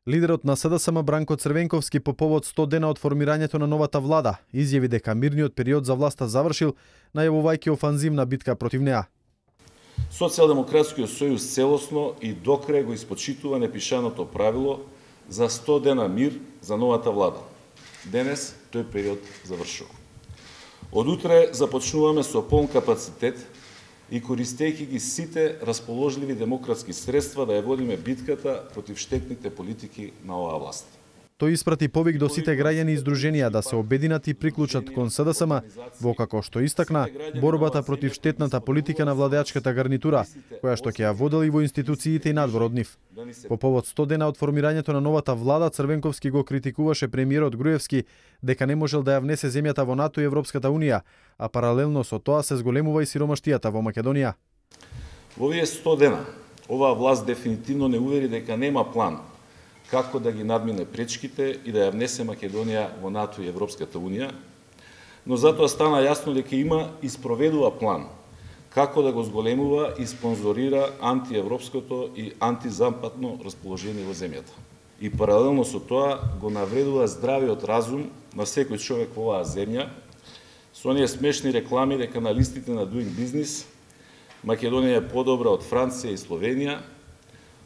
Лидерот на СДСМ Бранко Црвенковски по повод 100 дена од формирањето на новата влада изјави дека мирниот период за власта завршил, најавувајќи офанзивна битка против неа. Социјалдемократскиот сојуз целосно и докрај го испочитува непишаното правило за 100 дена мир за новата влада. Денес тој период завршува. Од утре започнуваме со полн капацитет и користејќи ги сите расположливи демократски средства да ја водиме битката против штетните политики на оваа власт. Тој испрати повик до сите граѓани и здруженија да се обединат и приклучат кон СДСМ, во како што истакна борбата против штетната политика на владеачката гарнитура, која што ќе ја водели во институциите и надвор од нив. По повод 100 дена од формирањето на новата влада, Црвенковски го критикуваше премиерот Груевски дека не можел да ја внесе земјата во НАТО и Европската унија, а паралелно со тоа се зголемува и сиромаштијата во Македонија. Во овие 100 дена, оваа власт дефинитивно не увери дека нема план како да ги надмине пречките и да ја внесе Македонија во НАТО и Европската унија, но затоа стана јасно дека има и спроведува план како да го зголемува и спонзорира антиевропското и антизападно расположение во земјата. И паралелно со тоа го навредува здравиот разум на секој човек во оваа земја со оние смешни реклами дека на листите на Doing Business Македонија е подобра од Франција и Словенија,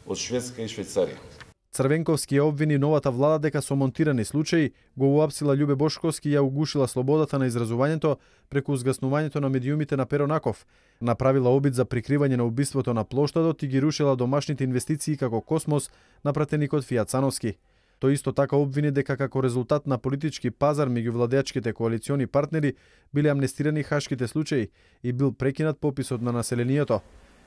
од Шведска и Швајцарија. Црвенковски ја обвини новата влада дека со монтирани случаи го уапсила Љубе Бошковски и ја угушила слободата на изразувањето преку згаснувањето на медиумите на Перо Наков, направила обид за прикривање на убиството на плоштадот и ги рушила домашните инвестиции како Космос на пратеникот Фијат Цановски. Тој исто така обвини дека како резултат на политички пазар меѓу владеачките коалициони партнери биле амнестирани хашките случаи и бил прекинат пописот на населението.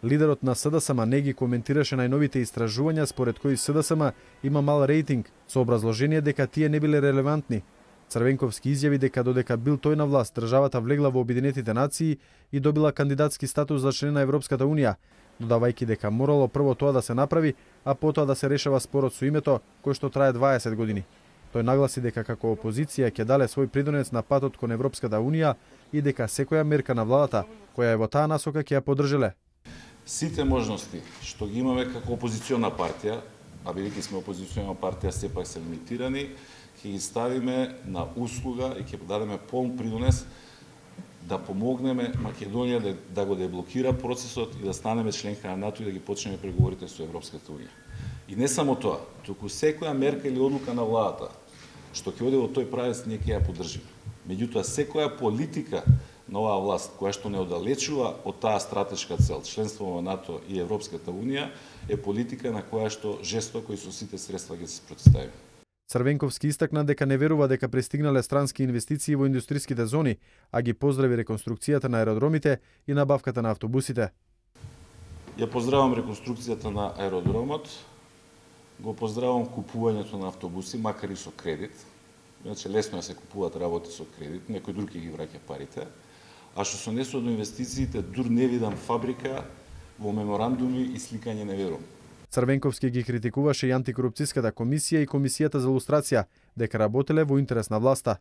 Лидерот на СДСМ не ги коментираше најновите истражувања според кои СДСМ има мал рейтинг, со образложение дека тие не биле релевантни. Црвенковски изјави дека додека бил тој на власт, државата влегла во Обединетите нации и добила кандидатски статус за член на Европската унија, додавајќи дека морало прво тоа да се направи, а потоа да се решава спорот со името, кој што трае 20 години. Тој нагласи дека како опозиција ќе дале свој придонес на патот кон Европската унија и дека секоја мерка на владата, која е во таа насока, ќе ја поддржеле. Сите можности што ги имаме како опозициона партија, а бидејќи сме опозициона партија, сепак се лимитирани, ќе ги ставиме на услуга и ќе дадеме полн придонес да помогнеме Македонија да го деблокира процесот и да станеме членка на НАТО и да ги почнеме преговорите со Европската унија. И не само тоа, туку секоја мерка или одлука на владата што ќе оди во тој правец, ние ќе ја поддржиме. Меѓутоа, секоја политика на оваа власт, која што не оддалечува од таа стратешка цел, членство во НАТО и Европската унија, е политика на која што жестоко и со сите средства ќе се противставиме. Црвенковски истакна дека не верува дека пристигнале странски инвестиции во индустриските зони, а ги поздрави реконструкцијата на аеродромите и набавката на автобусите. Ја поздравам реконструкцијата на аеродромот, го поздравам купувањето на автобуси, макар и со кредит. Иначе лесно е се купуваат работи со кредит, некој друг ќе ги враќа парите. А што се однесува до инвестициите, дур не видам фабрика во меморандуми и сликање не верувам. Црвенковски ги критикуваше и антикорупцијската комисија и комисијата за лустрација дека работеле во интерес на власта.